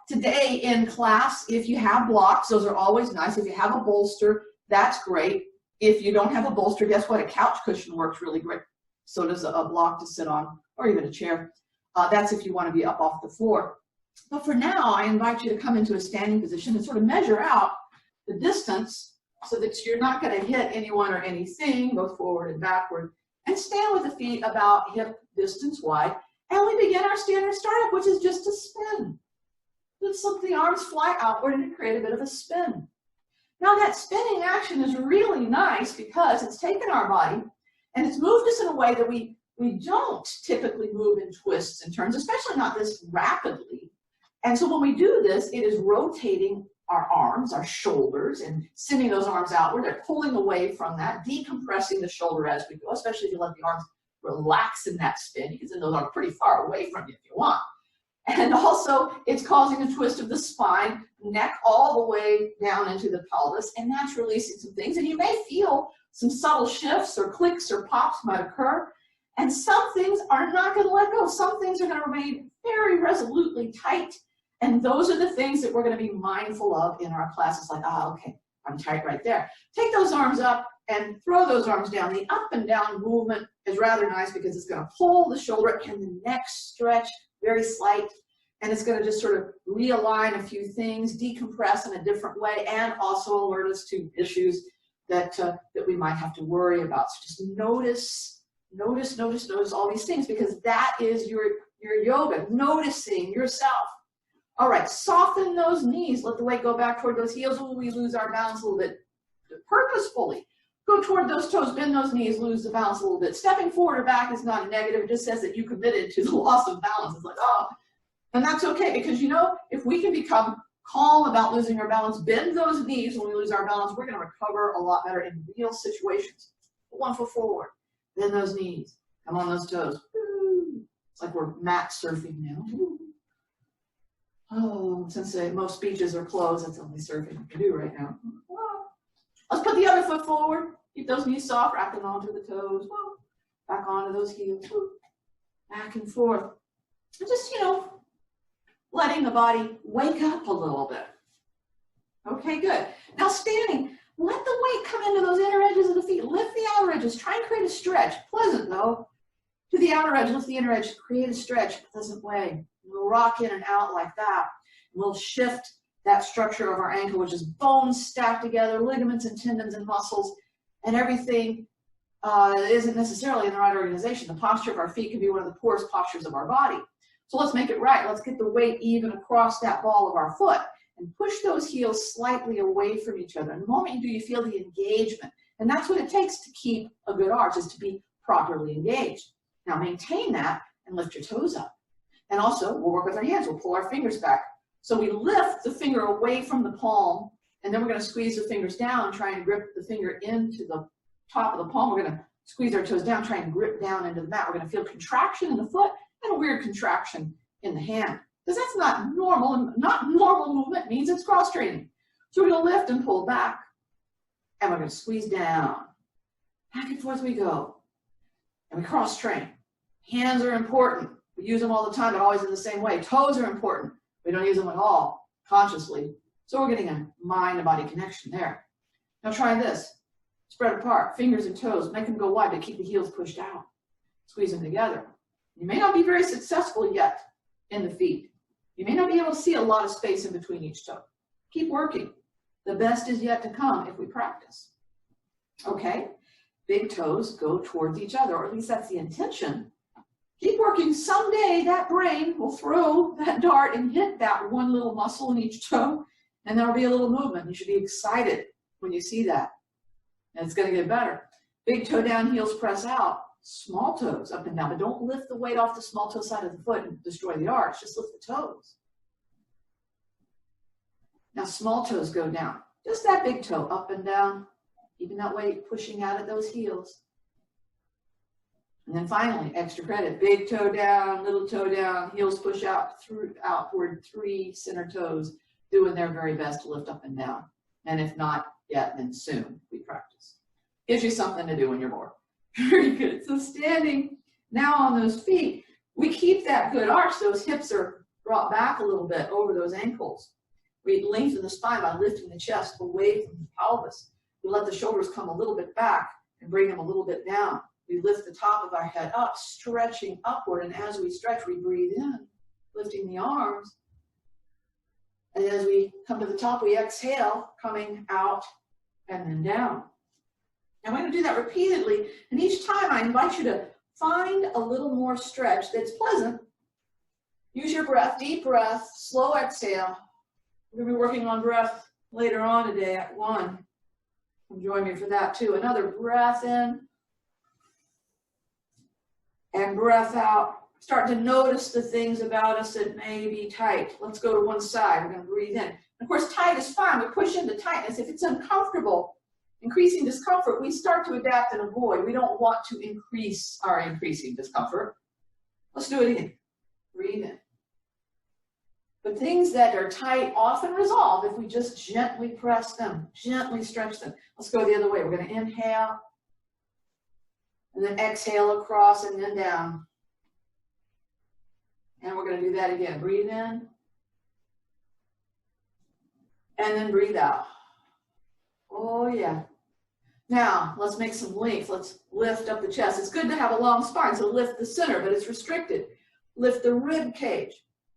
Today in class, if you have blocks, those are always nice. If you have a bolster, that's great. If you don't have a bolster, guess what? A couch cushion works really great. So does a block to sit on, or even a chair. That's if you want to be up off the floor. But for now, I invite you to come into a standing position and sort of measure out the distance so that you're not going to hit anyone or anything, both forward and backward, and stand with the feet about hip distance wide. And we begin our standard startup, which is just a spin. Just let the arms fly outward and create a bit of a spin. Now that spinning action is really nice because it's taken our body and it's moved us in a way that we don't typically move in twists and turns, especially not this rapidly. And so when we do this, it is rotating our arms, our shoulders, and sending those arms outward. They're pulling away from that, decompressing the shoulder as we go, especially if you let the arms relax in that spin, because then those are pretty far away from you if you want. And also, it's causing a twist of the spine, neck all the way down into the pelvis, and that's releasing some things. And you may feel some subtle shifts or clicks or pops might occur. And some things are not going to let go. Some things are going to remain very resolutely tight. And those are the things that we're going to be mindful of in our classes, like, okay, I'm tight right there. Take those arms up and throw those arms down. The up and down movement is rather nice because it's going to pull the shoulder and the neck stretch, very slight, and it's going to just sort of realign a few things, decompress in a different way, and also alert us to issues that we might have to worry about. So just notice all these things, because that is your yoga, noticing yourself. All right, soften those knees. Let the weight go back toward those heels. We lose our balance a little bit purposefully. Go toward those toes, bend those knees, lose the balance a little bit. Stepping forward or back is not a negative. It just says that you committed to the loss of balance. It's like, oh, and that's okay, because, you know, if we can become calm about losing our balance, bend those knees when we lose our balance, we're going to recover a lot better in real situations. Put 1 foot forward, bend those knees, come on those toes. It's like we're mat surfing now. Oh, since most beaches are closed, that's the only surfing we can do right now. Let's put the other foot forward. Keep those knees soft, wrapping onto the toes. Back onto those heels. Back and forth. And just, you know, letting the body wake up a little bit. Okay, good. Now standing, let the weight come into those inner edges of the feet. Lift the outer edges. Try and create a stretch. Pleasant, though. To the outer edge, lift the inner edge. Create a stretch, pleasant way. We'll rock in and out like that. We'll shift that structure of our ankle, which is bones stacked together, ligaments and tendons and muscles, and everything isn't necessarily in the right organization. The posture of our feet can be one of the poorest postures of our body. So let's make it right. Let's get the weight even across that ball of our foot and push those heels slightly away from each other. And the moment you do, you feel the engagement. And that's what it takes to keep a good arch, is to be properly engaged. Now maintain that and lift your toes up. And also, we'll work with our hands. We'll pull our fingers back. So we lift the finger away from the palm, and then we're going to squeeze the fingers down, try and grip the finger into the top of the palm. We're going to squeeze our toes down, try and grip down into the mat. We're going to feel contraction in the foot and a weird contraction in the hand, because that's not normal, and not normal movement means it's cross-training. So we're going to lift and pull back, and we're going to squeeze down. Back and forth we go, and we cross-train. Hands are important. We use them all the time, but always in the same way. Toes are important. We don't use them at all consciously. So we're getting a mind and body connection there. Now try this. Spread apart, fingers and toes. Make them go wide, but keep the heels pushed out. Squeeze them together. You may not be very successful yet in the feet. You may not be able to see a lot of space in between each toe. Keep working. The best is yet to come if we practice. Okay? Big toes go towards each other, or at least that's the intention. Keep working. Someday that brain will throw that dart and hit that one little muscle in each toe, and there'll be a little movement. You should be excited when you see that. And it's going to get better. Big toe down, heels press out. Small toes up and down, but don't lift the weight off the small toe side of the foot and destroy the arch. Just lift the toes. Now small toes go down. Just that big toe up and down, keeping that weight pushing out at those heels. And then finally, extra credit, big toe down, little toe down, heels push out through outward, 3 center toes, doing their very best to lift up and down. And if not yet, then soon we practice. Gives you something to do when you're bored. Very good. So standing now on those feet, we keep that good arch. Those hips are Drop back a little bit over those ankles. We lengthen the spine by lifting the chest away from the pelvis. We let the shoulders come a little bit back and bring them a little bit down. We lift the top of our head up, stretching upward. And as we stretch, we breathe in, lifting the arms. And as we come to the top, we exhale, coming out and then down. And we're going to do that repeatedly. And each time I invite you to find a little more stretch that's pleasant. Use your breath, deep breath, slow exhale. We're going to be working on breath later on today at 1. Join me for that too. Another breath in and breath out. Start to notice the things about us that may be tight. Let's go to one side. We're going to breathe in. Of course, tight is fine. We push into tightness. If it's uncomfortable, increasing discomfort, we start to adapt and avoid. We don't want to increase our increasing discomfort. Let's do it again. Breathe in. But things that are tight often resolve if we just gently press them, gently stretch them. Let's go the other way. We're going to inhale and then exhale across and then down. And we're going to do that again. Breathe in and then breathe out. Oh, yeah. Now, let's make some length. Let's lift up the chest. It's good to have a long spine, so lift the center, but it's restricted. Lift the rib cage.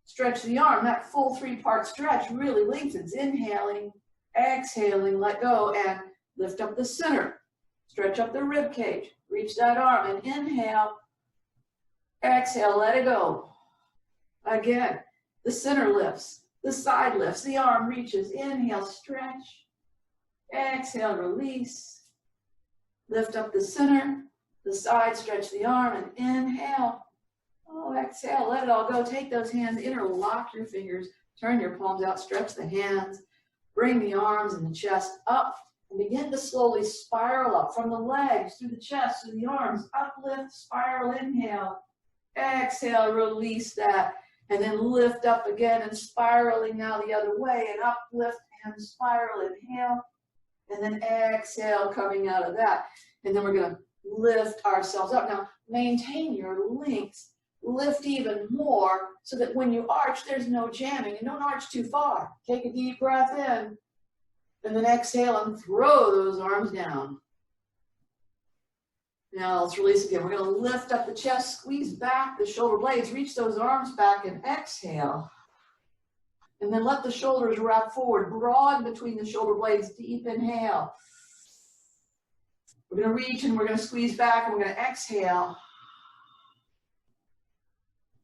Stretch the arm. That full 3-part stretch really lengthens. Inhaling, exhaling, let go, and lift up the center. Stretch up the rib cage. Reach that arm and inhale. Exhale, let it go. Again, the center lifts, the side lifts, the arm reaches. Inhale, stretch. Exhale, release. Lift up the center, the side, stretch the arm, and inhale. Oh, exhale, let it all go. Take those hands, interlock your fingers, turn your palms out, stretch the hands, bring the arms and the chest up, and begin to slowly spiral up from the legs, through the chest, through the arms, uplift, spiral, inhale, exhale, release that, and then lift up again and spiraling now the other way, and uplift and spiral, inhale, and then exhale, coming out of that, and then we're going to lift ourselves up. Now, maintain your length. Lift even more so that when you arch, there's no jamming, and don't arch too far. Take a deep breath in, and then exhale and throw those arms down. Now let's release again. We're going to lift up the chest, squeeze back the shoulder blades, reach those arms back and exhale. And then let the shoulders wrap forward, broad between the shoulder blades, deep inhale. We're going to reach and we're going to squeeze back and we're going to exhale.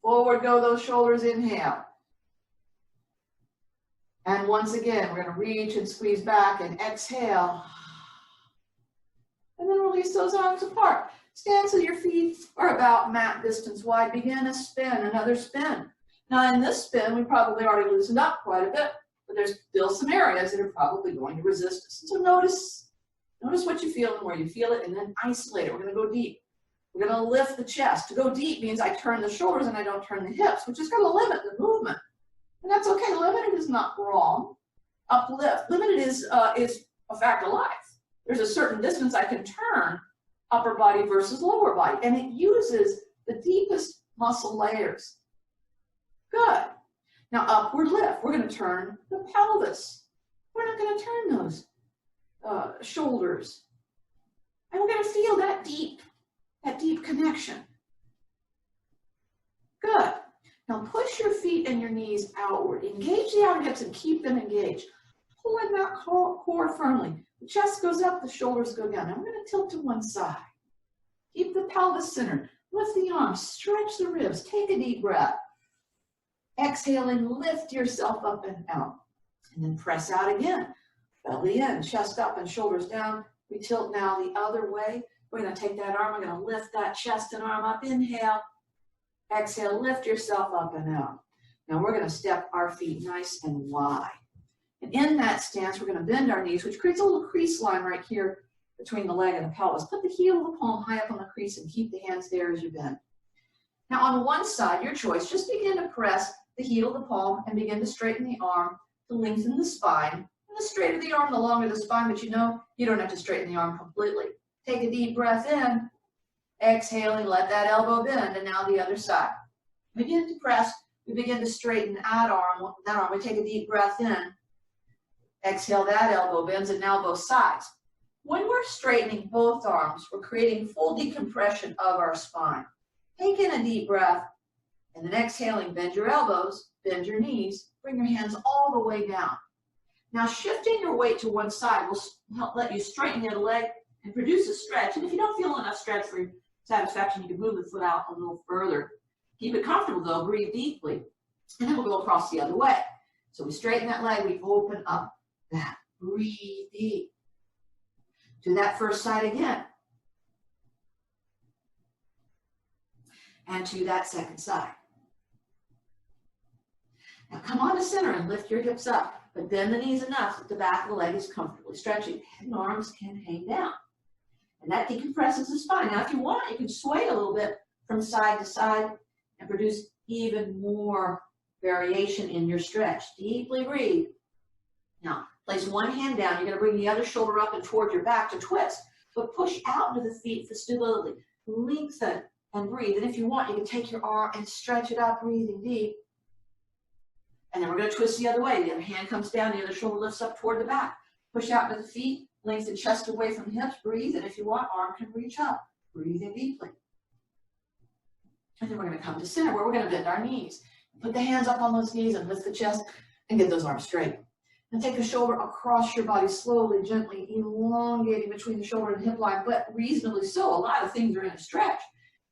Forward go those shoulders, inhale. And once again, we're going to reach and squeeze back and exhale. And then release those arms apart. Stand so your feet are about mat distance wide. Begin a spin, another spin. Now in this spin, we probably already loosened up quite a bit, but there's still some areas that are probably going to resist us. So notice what you feel and where you feel it, and then isolate it. We're going to go deep. We're going to lift the chest. To go deep means I turn the shoulders and I don't turn the hips, which is going to limit the movement. And that's okay. Limited is not wrong. Uplift. Limited is a fact of life. There's a certain distance I can turn upper body versus lower body, and it uses the deepest muscle layers. Good. Now upward lift. We're going to turn the pelvis. We're not going to turn those shoulders. And we're going to feel that deep connection. Good. Now push your feet and your knees outward. Engage the outer hips and keep them engaged. Pull in that core firmly. The chest goes up, the shoulders go down. Now we're going to tilt to one side. Keep the pelvis centered. Lift the arms, stretch the ribs. Take a deep breath. Exhale and lift yourself up and out. And then press out again. Belly in, chest up and shoulders down. We tilt now the other way. We're going to take that arm, we're going to lift that chest and arm up. Inhale. Exhale, lift yourself up and out. Now we're going to step our feet nice and wide. And in that stance, we're going to bend our knees, which creates a little crease line right here between the leg and the pelvis. Put the heel of the palm high up on the crease and keep the hands there as you bend. Now on one side, your choice, just begin to press the heel of the palm and begin to straighten the arm to lengthen the spine. And the straighter the arm, the longer the spine, but you know you don't have to straighten the arm completely. Take a deep breath in, exhaling, let that elbow bend, and now the other side. Begin to press we begin to straighten that arm. We take a deep breath in. Exhale, that elbow bends, and now both sides. When we're straightening both arms, we're creating full decompression of our spine. Take in a deep breath, and then exhaling, bend your elbows, bend your knees, bring your hands all the way down. Now shifting your weight to one side will help let you straighten the other leg and produce a stretch. And if you don't feel enough stretch for your satisfaction, you can move the foot out a little further. Keep it comfortable though, breathe deeply, and then we'll go across the other way. So we straighten that leg, we open up that, breathe deep. Do that first side again. And to that second side. Now come on to center and lift your hips up, but bend the knees enough that the back of the leg is comfortably stretching. Head and arms can hang down. And that decompresses the spine. Now if you want, you can sway a little bit from side to side and produce even more variation in your stretch. Deeply breathe. Now, place one hand down. You're going to bring the other shoulder up and toward your back to twist. But push out into the feet for stability. Lengthen and breathe. And if you want, you can take your arm and stretch it out, breathing deep. And then we're going to twist the other way. The other hand comes down, the other shoulder lifts up toward the back. Push out to the feet, lengthen chest away from the hips, breathe. And if you want, arm can reach up, breathing deeply. And then we're going to come to center where we're going to bend our knees. Put the hands up on those knees and lift the chest and get those arms straight. And take the shoulder across your body slowly, gently, elongating between the shoulder and hip line, but reasonably so. A lot of things are in a stretch.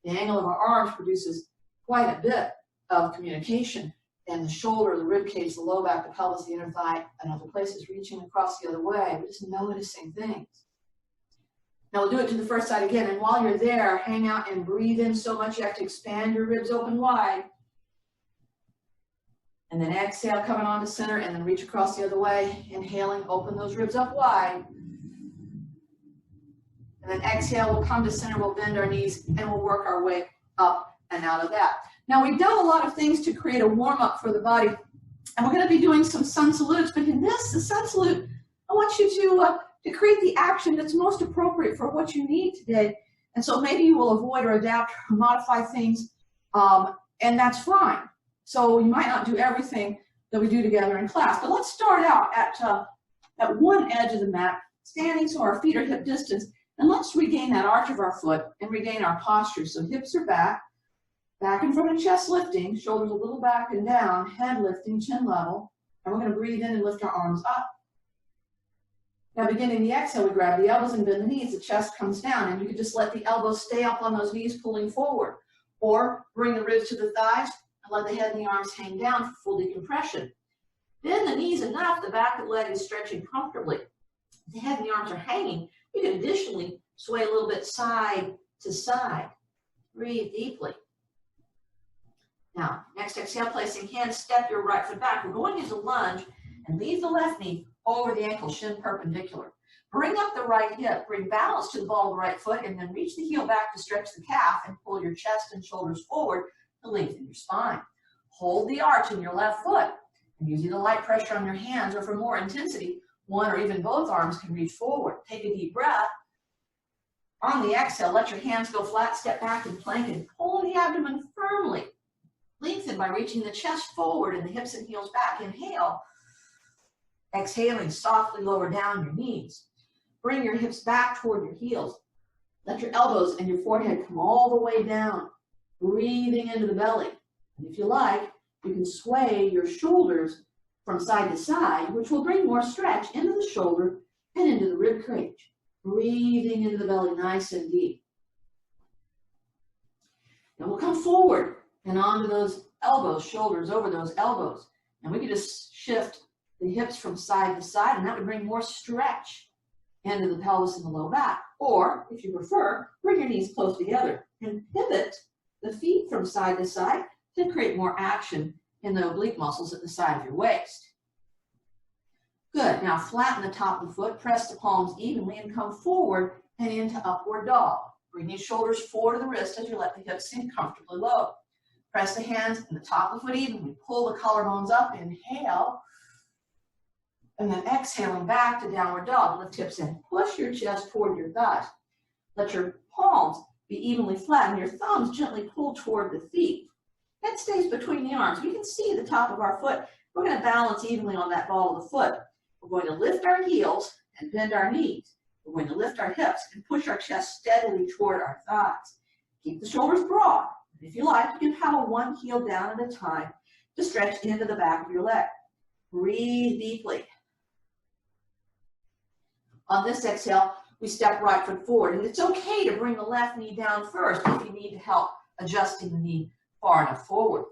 The angle of our arms produces quite a bit of communication. And the shoulder, the rib cage, the low back, the pelvis, the inner thigh, and other places reaching across the other way. We're just noticing things. Now we'll do it to the first side again. And while you're there, hang out and breathe in so much you have to expand your ribs open wide. And then exhale, coming on to center, and then reach across the other way. Inhaling, open those ribs up wide. And then exhale, we'll come to center, we'll bend our knees, and we'll work our way up and out of that. Now, we've done a lot of things to create a warm-up for the body, and we're going to be doing some sun salutes, but in this, the sun salute, I want you to create the action that's most appropriate for what you need today. And so maybe you will avoid or adapt or modify things, and that's fine. So you might not do everything that we do together in class, but let's start out at one edge of the mat, standing so our feet are hip distance, and let's regain that arch of our foot and regain our posture. So hips are back in front of chest lifting, shoulders a little back and down, head lifting, chin level, and we're going to breathe in and lift our arms up. Now beginning the exhale, we grab the elbows and bend the knees, the chest comes down, and you can just let the elbows stay up on those knees pulling forward, or bring the ribs to the thighs, and let the head and the arms hang down for full decompression. Bend the knees enough, the back of the leg is stretching comfortably. If the head and the arms are hanging, you can additionally sway a little bit side to side. Breathe deeply. Now, next exhale, placing hands, step your right foot back. We're going to use a lunge and leave the left knee over the ankle, shin perpendicular. Bring up the right hip, bring balance to the ball of the right foot, and then reach the heel back to stretch the calf and pull your chest and shoulders forward to lengthen your spine. Hold the arch in your left foot, and using the light pressure on your hands, or for more intensity, one or even both arms can reach forward. Take a deep breath. On the exhale, let your hands go flat, step back and plank, and pull the abdomen firmly. Lengthen by reaching the chest forward and the hips and heels back. Inhale. Exhaling, softly lower down your knees. Bring your hips back toward your heels. Let your elbows and your forehead come all the way down, breathing into the belly. And if you like, you can sway your shoulders from side to side, which will bring more stretch into the shoulder and into the rib cage. Breathing into the belly nice and deep. Now we'll come forward and onto those elbows, shoulders over those elbows. And we can just shift the hips from side to side, and that would bring more stretch into the pelvis and the low back. Or, if you prefer, bring your knees close together and pivot the feet from side to side to create more action in the oblique muscles at the side of your waist. Good. Now flatten the top of the foot, press the palms evenly, and come forward and into upward dog. Bring these shoulders forward to the wrist as you let the hips sink comfortably low. Press the hands and the top of the foot evenly. Pull the collarbones up. Inhale. And then exhaling back to downward dog. Lift hips in. Push your chest toward your thighs. Let your palms be evenly flat and your thumbs gently pull toward the feet. Head stays between the arms. We can see the top of our foot. We're going to balance evenly on that ball of the foot. We're going to lift our heels and bend our knees. We're going to lift our hips and push our chest steadily toward our thighs. Keep the shoulders broad. And if you like, you can paddle one heel down at a time to stretch into the back of your leg. Breathe deeply. On this exhale, we step right foot forward. And it's okay to bring the left knee down first if you need help adjusting the knee far enough forward.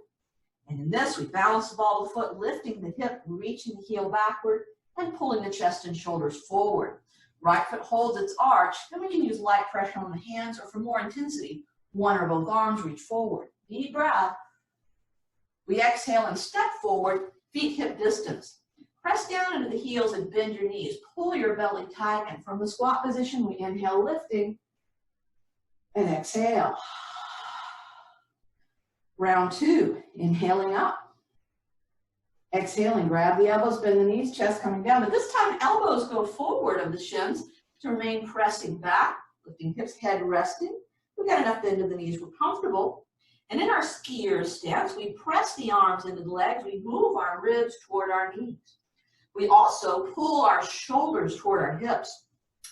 And in this, we balance the ball of the foot, lifting the hip, reaching the heel backward, and pulling the chest and shoulders forward. Right foot holds its arch. Then we can use light pressure on the hands, or for more intensity, one or both arms reach forward. Deep breath. We exhale and step forward, feet hip distance. Press down into the heels and bend your knees. Pull your belly tight, and from the squat position, we inhale, lifting, and exhale. Round two, inhaling up. Exhaling, grab the elbows, bend the knees, chest coming down. But this time, elbows go forward of the shins to remain pressing back, lifting hips, head resting. We've got enough bend of the knees, we're comfortable. And in our skier stance, we press the arms into the legs. We move our ribs toward our knees. We also pull our shoulders toward our hips.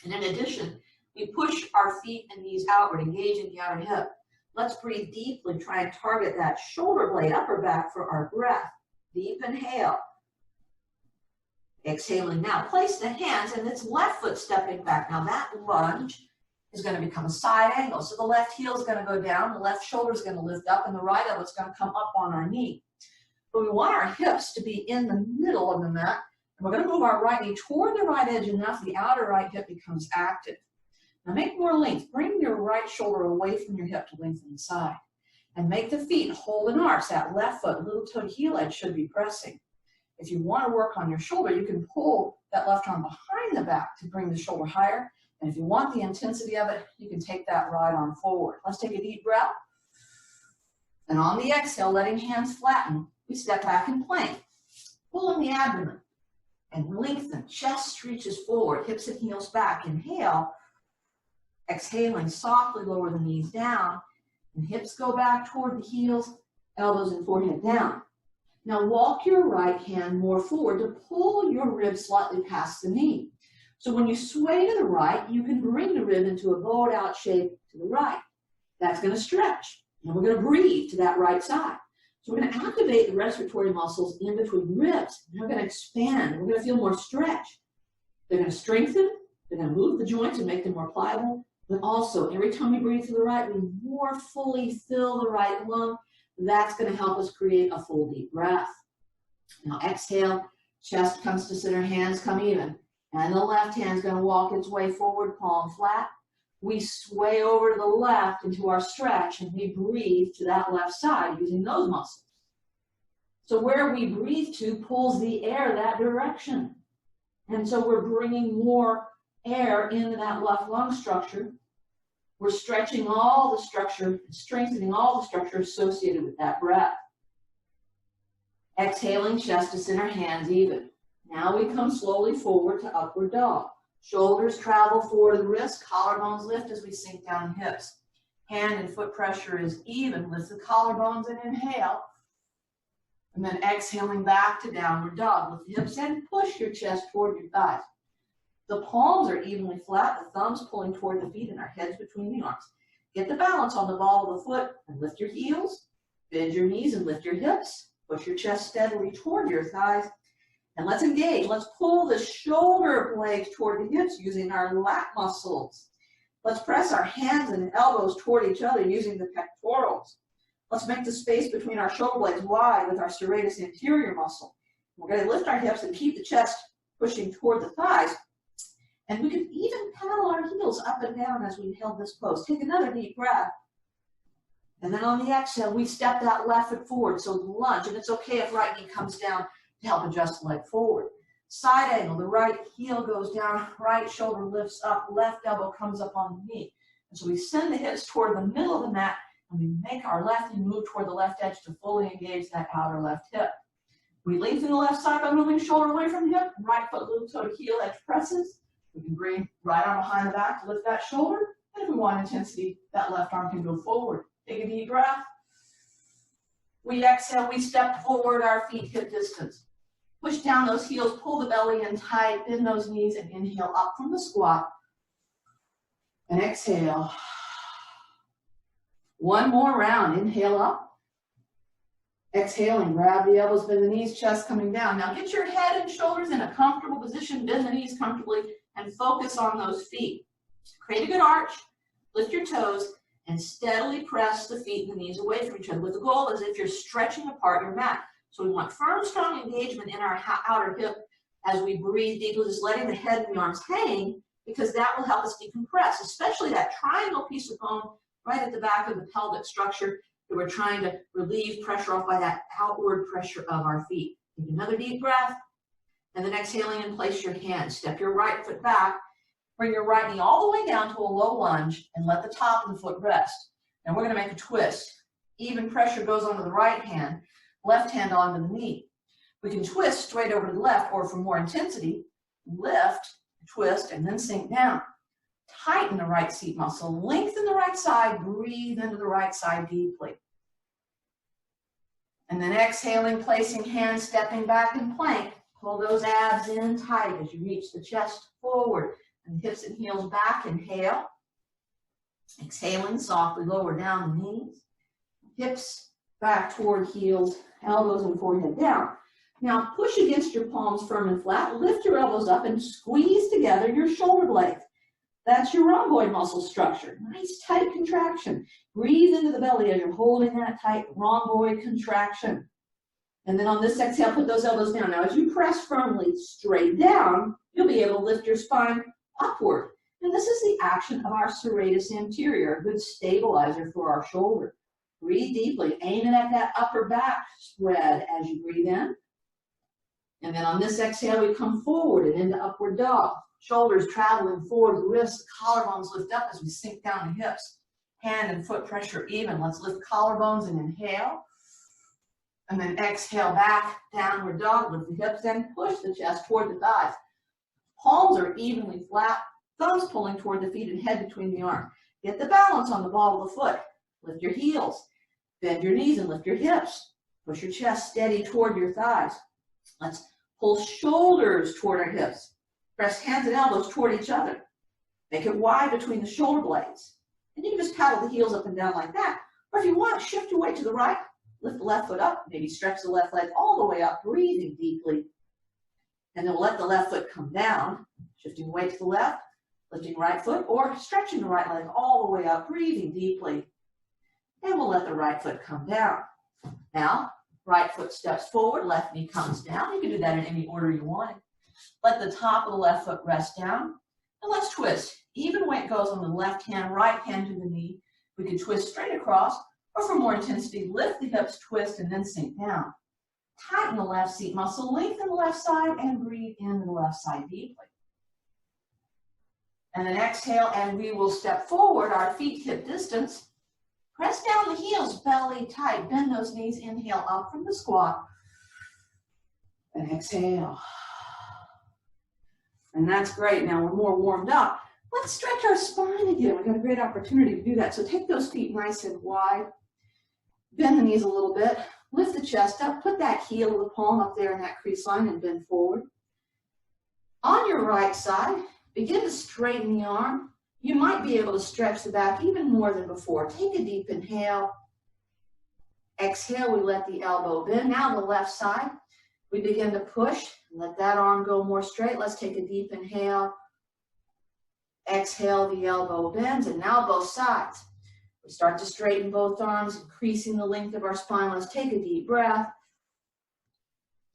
And in addition, we push our feet and knees outward, engaging the outer hip. Let's breathe deeply, try and target that shoulder blade, upper back for our breath. Deep inhale. Exhaling now. Place the hands and it's left foot stepping back. Now that lunge is going to become a side angle. So the left heel is going to go down, the left shoulder is going to lift up, and the right elbow is going to come up on our knee. But we want our hips to be in the middle of the mat. And we're going to move our right knee toward the right edge enough the outer right hip becomes active. Now make more length. Bring your right shoulder away from your hip to lengthen the side. And make the feet hold an arch. That left foot, little toe heel edge should be pressing. If you want to work on your shoulder, you can pull that left arm behind the back to bring the shoulder higher. And if you want the intensity of it, you can take that right arm forward. Let's take a deep breath. And on the exhale, letting hands flatten, we step back in plank. Pull in the abdomen and lengthen. Chest reaches forward, hips and heels back. Inhale. Exhaling, softly lower the knees down. And hips go back toward the heels, elbows and forehead down. Now walk your right hand more forward to pull your ribs slightly past the knee. So when you sway to the right, you can bring the rib into a bowed out shape to the right. That's going to stretch. And we're going to breathe to that right side. So we're going to activate the respiratory muscles in between ribs. And we're going to expand. We're going to feel more stretch. They're going to strengthen. They're going to move the joints and make them more pliable. But also, every time we breathe to the right, we more fully fill the right lung. That's going to help us create a full deep breath. Now exhale, chest comes to center, hands come even. And the left hand's going to walk its way forward, palm flat. We sway over to the left into our stretch, and we breathe to that left side using those muscles. So where we breathe to pulls the air that direction. And so we're bringing more air into that left lung structure. We're stretching all the structure, strengthening all the structure associated with that breath. Exhaling, chest to center, hands even. Now we come slowly forward to upward dog. Shoulders travel forward to the wrist, collarbones lift as we sink down hips. Hand and foot pressure is even. Lift the collarbones and inhale. And then exhaling back to downward dog. Lift the hips and push your chest toward your thighs. The palms are evenly flat, the thumbs pulling toward the feet and our heads between the arms. Get the balance on the ball of the foot and lift your heels, bend your knees and lift your hips. Push your chest steadily toward your thighs. And let's engage. Let's pull the shoulder blades toward the hips using our lat muscles. Let's press our hands and elbows toward each other using the pectorals. Let's make the space between our shoulder blades wide with our serratus anterior muscle. We're going to lift our hips and keep the chest pushing toward the thighs. And we can even paddle our heels up and down as we held this pose. Take another deep breath. And then on the exhale, we step that left foot forward. So lunge, and it's okay if right knee comes down to help adjust the leg forward. Side angle, the right heel goes down, right shoulder lifts up, left elbow comes up on the knee. And so we send the hips toward the middle of the mat, and we make our left knee move toward the left edge to fully engage that outer left hip. We lengthen the left side by moving shoulder away from the hip, right foot little toe to heel edge presses. We can bring right arm behind the back to lift that shoulder. And if we want intensity, that left arm can go forward. Take a deep breath. We exhale, we step forward, our feet hip distance. Push down those heels, pull the belly in tight, bend those knees, and inhale up from the squat. And exhale. One more round. Inhale up. Exhaling, grab the elbows, bend the knees, chest coming down. Now get your head and shoulders in a comfortable position, bend the knees comfortably, and focus on those feet. Create a good arch, lift your toes, and steadily press the feet and the knees away from each other with the goal as if you're stretching apart your mat. So we want firm, strong engagement in our outer hip as we breathe deeply, just letting the head and the arms hang, because that will help us decompress, especially that triangle piece of bone right at the back of the pelvic structure that we're trying to relieve pressure off by that outward pressure of our feet. Take another deep breath, and then exhaling and place your hands. Step your right foot back, bring your right knee all the way down to a low lunge, and let the top of the foot rest. Now we're going to make a twist. Even pressure goes onto the right hand, left hand onto the knee. We can twist straight over to the left, or for more intensity, lift, twist, and then sink down. Tighten the right seat muscle, lengthen the right side, breathe into the right side deeply. And then exhaling, placing hands, stepping back in plank. Pull those abs in tight as you reach the chest forward and hips and heels back. Inhale. Exhaling, softly lower down the knees. Hips back toward heels, elbows and forehead down. Now push against your palms firm and flat. Lift your elbows up and squeeze together your shoulder blades. That's your rhomboid muscle structure. Nice tight contraction. Breathe into the belly as you're holding that tight rhomboid contraction. And then on this exhale, put those elbows down. Now as you press firmly straight down, you'll be able to lift your spine upward. And this is the action of our serratus anterior, a good stabilizer for our shoulder. Breathe deeply, aiming at that upper back spread as you breathe in. And then on this exhale, we come forward and into upward dog. Shoulders traveling forward, the wrists, collarbones lift up as we sink down the hips. Hand and foot pressure even. Let's lift collarbones and inhale. And then exhale back, downward dog, lift the hips, then push the chest toward the thighs. Palms are evenly flat, thumbs pulling toward the feet and head between the arms. Get the balance on the ball of the foot. Lift your heels, bend your knees and lift your hips. Push your chest steady toward your thighs. Let's pull shoulders toward our hips. Press hands and elbows toward each other. Make it wide between the shoulder blades. And you can just paddle the heels up and down like that. Or if you want, shift your weight to the right. Lift the left foot up. Maybe stretch the left leg all the way up, breathing deeply. And then we'll let the left foot come down. Shifting weight to the left, lifting right foot, or stretching the right leg all the way up, breathing deeply. And we'll let the right foot come down. Now, right foot steps forward, left knee comes down. You can do that in any order you want. Let the top of the left foot rest down. And let's twist. Even weight goes on the left hand, right hand to the knee. We can twist straight across, or for more intensity, lift the hips, twist, and then sink down. Tighten the left seat muscle, lengthen the left side, and breathe into the left side deeply. And then exhale, and we will step forward, our feet hip distance. Press down the heels, belly tight, bend those knees, inhale up from the squat. And exhale. And that's great. Now we're more warmed up. Let's stretch our spine again. We've got a great opportunity to do that. So take those feet nice and wide. Bend the knees a little bit. Lift the chest up. Put that heel of the palm up there in that crease line and bend forward. On your right side, begin to straighten the arm. You might be able to stretch the back even more than before. Take a deep inhale. Exhale, we let the elbow bend. Now the left side. We begin to push. Let that arm go more straight. Let's take a deep inhale. Exhale, the elbow bends, and now both sides. We start to straighten both arms, increasing the length of our spine. Let's take a deep breath.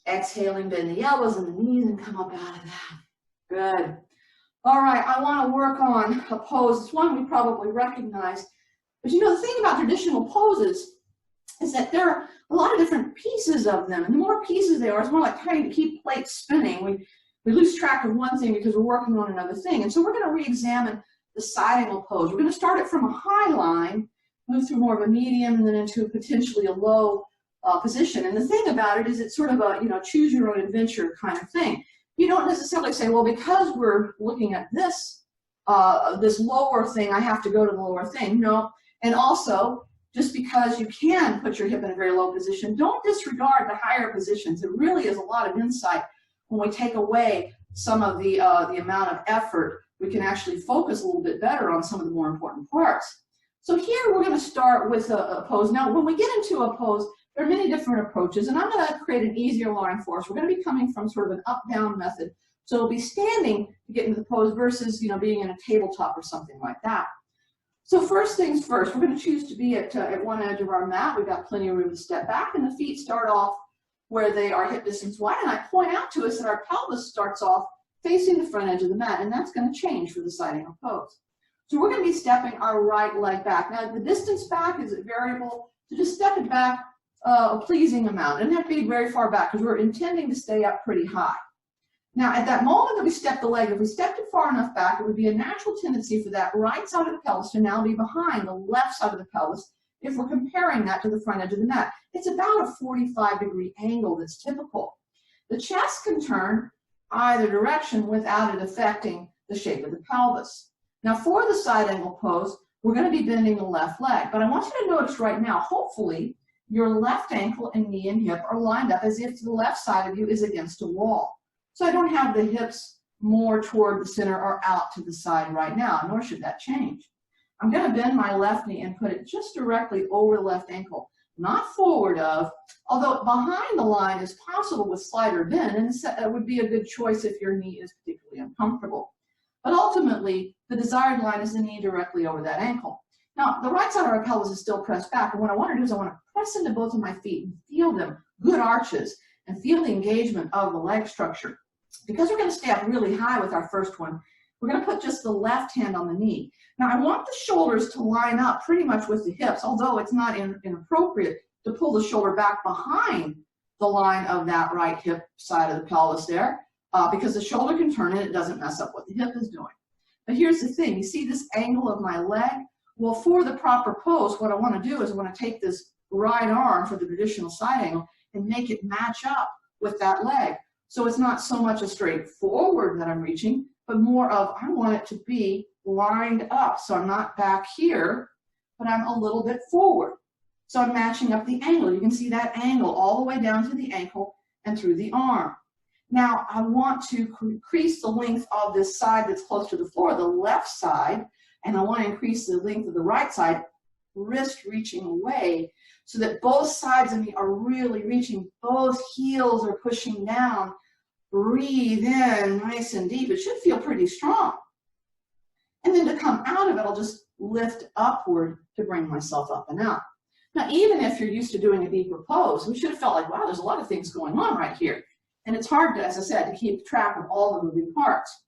Exhaling, bend the elbows and the knees and come up out of that. Good. All right, I want to work on a pose. It's one we probably recognize. But you know, the thing about traditional poses is that there are a lot of different pieces of them. And the more pieces there are, it's more like trying to keep plates spinning. We lose track of one thing because we're working on another thing. And so we're going to re-examine the side angle pose. We're going to start it from a high line, move through more of a medium, and then into potentially a low position. And the thing about it is it's sort of a, you know, choose your own adventure kind of thing. You don't necessarily say, well, because we're looking at this, this lower thing, I have to go to the lower thing. No. And also, just because you can put your hip in a very low position, don't disregard the higher positions. It really is a lot of insight when we take away some of the amount of effort. We can actually focus a little bit better on some of the more important parts. So here we're going to start with a pose. Now, when we get into a pose, there are many different approaches, and I'm going to create an easier line for us. We're going to be coming from sort of an up-down method. So we'll be standing to get into the pose versus, being in a tabletop or something like that. So first things first, we're going to choose to be at one edge of our mat. We've got plenty of room to step back, and the feet start off where they are hip distance wide. And I point out to us that our pelvis starts off facing the front edge of the mat, and that's going to change for the side angle pose. So we're going to be stepping our right leg back. Now, the distance back is variable, so just step it back a pleasing amount. It doesn't have to be very far back because we're intending to stay up pretty high. Now, at that moment that we step the leg, if we stepped it far enough back, it would be a natural tendency for that right side of the pelvis to now be behind the left side of the pelvis if we're comparing that to the front edge of the mat. It's about a 45-degree angle that's typical. The chest can turn either direction without it affecting the shape of the pelvis. Now, for the side angle pose, we're going to be bending the left leg, but I want you to notice right now, hopefully, your left ankle and knee and hip are lined up as if the left side of you is against a wall. So I don't have the hips more toward the center or out to the side right now, nor should that change. I'm going to bend my left knee and put it just directly over the left ankle, not forward of, although behind the line is possible with slight or bend, and that would be a good choice if your knee is particularly uncomfortable. But ultimately, the desired line is the knee directly over that ankle. Now, the right side of our pelvis is still pressed back, and what I want to do is I want to press into both of my feet and feel them, good arches, and feel the engagement of the leg structure. Because we're going to stay up really high with our first one, we're going to put just the left hand on the knee. Now, I want the shoulders to line up pretty much with the hips, although it's not inappropriate to pull the shoulder back behind the line of that right hip side of the pelvis there, because the shoulder can turn and it doesn't mess up what the hip is doing. But here's the thing. You see this angle of my leg? Well, for the proper pose, what I want to do is I want to take this right arm for the traditional side angle and make it match up with that leg. So it's not so much a straight forward that I'm reaching, but more of I want it to be lined up. So I'm not back here, but I'm a little bit forward. So I'm matching up the angle. You can see that angle all the way down to the ankle and through the arm. Now I want to increase the length of this side that's close to the floor, the left side, and I want to increase the length of the right side, wrist reaching away, so that both sides of me are really reaching, both heels are pushing down. Breathe in nice and deep. It should feel pretty strong. And then to come out of it, I'll just lift upward to bring myself up and out. Now, even if you're used to doing a deeper pose, we should have felt like, wow, there's a lot of things going on right here. And it's hard to, as I said, to keep track of all the moving parts.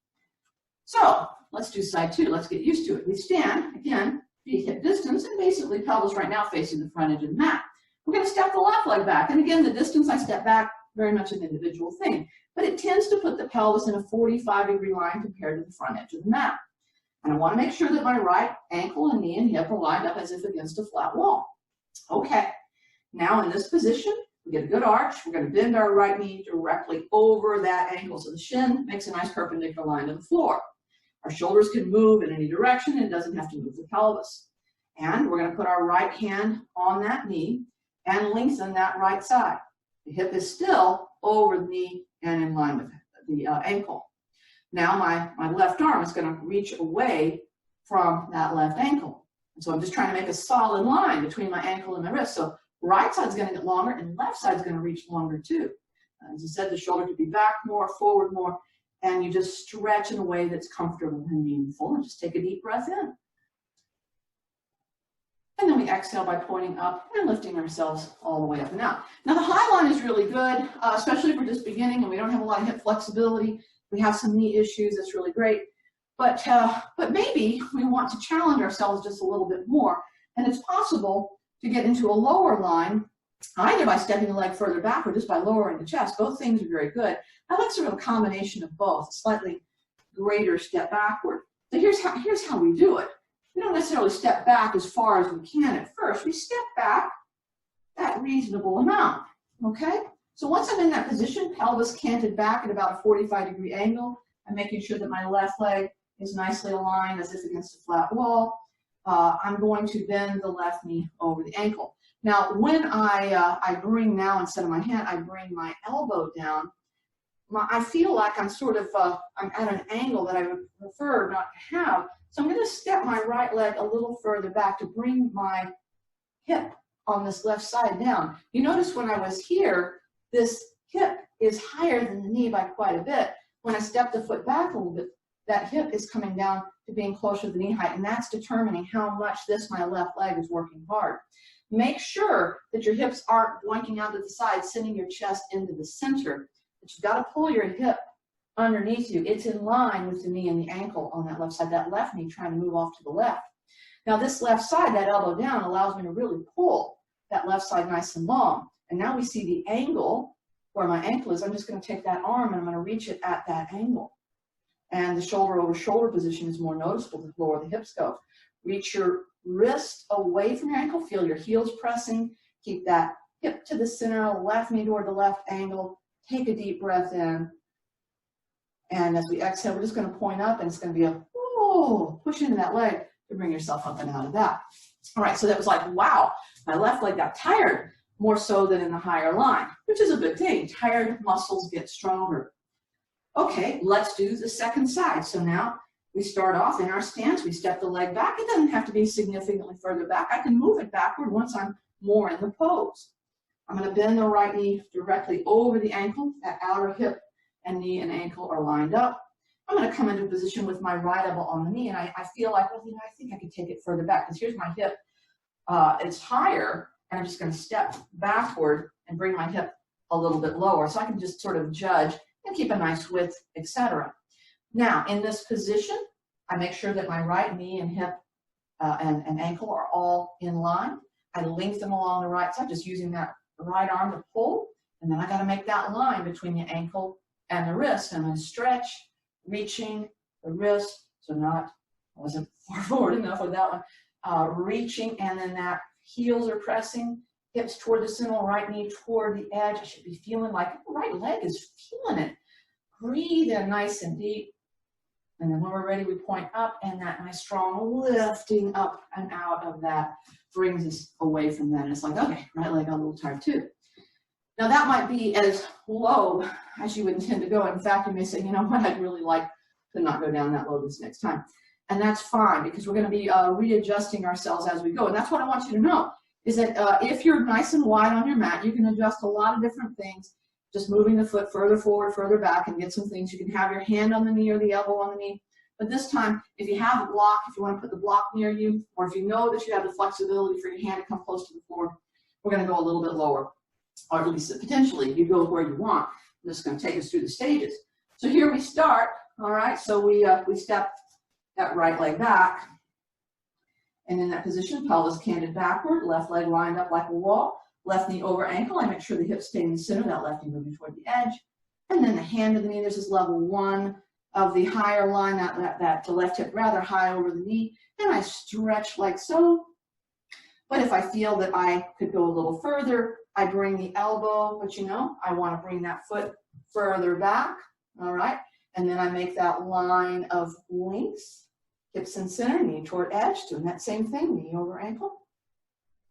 So let's do side two. Let's get used to it. We stand, again, feet hip distance, and basically pelvis right now facing the front edge of the mat. We're going to step the left leg back. And again, the distance I step back, very much an individual thing. But it tends to put the pelvis in a 45-degree line compared to the front edge of the mat. And I want to make sure that my right ankle and knee and hip are lined up as if against a flat wall. Okay. Now in this position, we get a good arch. We're going to bend our right knee directly over that ankle. So the shin makes a nice perpendicular line to the floor. Our shoulders can move in any direction and it doesn't have to move the pelvis. And we're going to put our right hand on that knee and lengthen that right side. The hip is still over the knee and in line with the ankle. Now my left arm is going to reach away from that left ankle. And so I'm just trying to make a solid line between my ankle and my wrist. So right side's going to get longer and left side's going to reach longer too. As I said, the shoulder could be back more, forward more, and you just stretch in a way that's comfortable and meaningful. And just take a deep breath in. And then we exhale by pointing up and lifting ourselves all the way up and out. Now the high line is really good, especially if we're just beginning and we don't have a lot of hip flexibility. We have some knee issues, that's really great. But maybe we want to challenge ourselves just a little bit more. And it's possible to get into a lower line, either by stepping the leg further back or just by lowering the chest. Both things are very good. I like sort of a combination of both, a slightly greater step backward. So here's how we do it. We don't necessarily step back as far as we can at first. We step back that reasonable amount, okay? So once I'm in that position, pelvis canted back at about a 45-degree angle, I'm making sure that my left leg is nicely aligned as if against a flat wall. I'm going to bend the left knee over the ankle. Now, when I bring now, instead of my hand, I bring my elbow down, I feel like I'm sort of, I'm at an angle that I would prefer not to have. So I'm going to step my right leg a little further back to bring my hip on this left side down. You notice when I was here, this hip is higher than the knee by quite a bit. When I step the foot back a little bit, that hip is coming down to being closer to the knee height, and that's determining how much my left leg is working hard. Make sure that your hips aren't blanking out to the side, sending your chest into the center. But you've got to pull your hip underneath you. It's in line with the knee and the ankle on that left side, that left knee trying to move off to the left. Now this left side, that elbow down, allows me to really pull that left side nice and long. And now we see the angle where my ankle is. I'm just going to take that arm and I'm going to reach it at that angle. And the shoulder over shoulder position is more noticeable the lower the hips go. Reach your wrist away from your ankle. Feel your heels pressing. Keep that hip to the center, left knee toward the left angle. Take a deep breath in. And as we exhale, we're just going to point up, and it's going to be a push into that leg to bring yourself up and out of that. All right, so that was like, wow, my left leg got tired more so than in the higher line, which is a good thing. Tired muscles get stronger. Okay, let's do the second side. So now we start off in our stance. We step the leg back. It doesn't have to be significantly further back. I can move it backward once I'm more in the pose. I'm going to bend the right knee directly over the ankle. That outer hip and knee and ankle are lined up. I'm going to come into a position with my right elbow on the knee, and I feel like, well, I think I could take it further back, because here's my hip. It's higher, and I'm just going to step backward and bring my hip a little bit lower, so I can just sort of judge and keep a nice width, etc. Now, in this position, I make sure that my right knee and hip and ankle are all in line. I link them along the right side, just using that right arm to pull, and then I got to make that line between the ankle and the wrist, and I stretch, reaching the wrist, so I wasn't far forward enough with that one, reaching, and then that heels are pressing, hips toward the center, right knee toward the edge. I should be feeling like the right leg is feeling it. Breathe in nice and deep, and then when we're ready, we point up, and that nice strong lifting up and out of that brings us away from that. And it's like, okay, right leg got a little tired too. Now that might be as low as you would intend to go. In fact, you may say, you know what, I'd really like to not go down that low this next time. And that's fine, because we're going to be readjusting ourselves as we go. And that's what I want you to know, is that if you're nice and wide on your mat, you can adjust a lot of different things, just moving the foot further forward, further back, and get some things. You can have your hand on the knee or the elbow on the knee. But this time, if you have a block, if you want to put the block near you, or if you know that you have the flexibility for your hand to come close to the floor, we're going to go a little bit lower. Or at least potentially, you go where you want. I'm just going to take us through the stages. So here we start, all right? So we step that right leg back. And in that position, pelvis canted backward, left leg lined up like a wall, left knee over ankle. I make sure the hips stay in the center, that left knee moving toward the edge. And then the hand of the knee, this is level one of the higher line, the left hip rather high over the knee. And I stretch like so. But if I feel that I could go a little further, I bring the elbow, but you know, I want to bring that foot further back, all right? And then I make that line of links, hips in center, knee toward edge, doing that same thing, knee over ankle.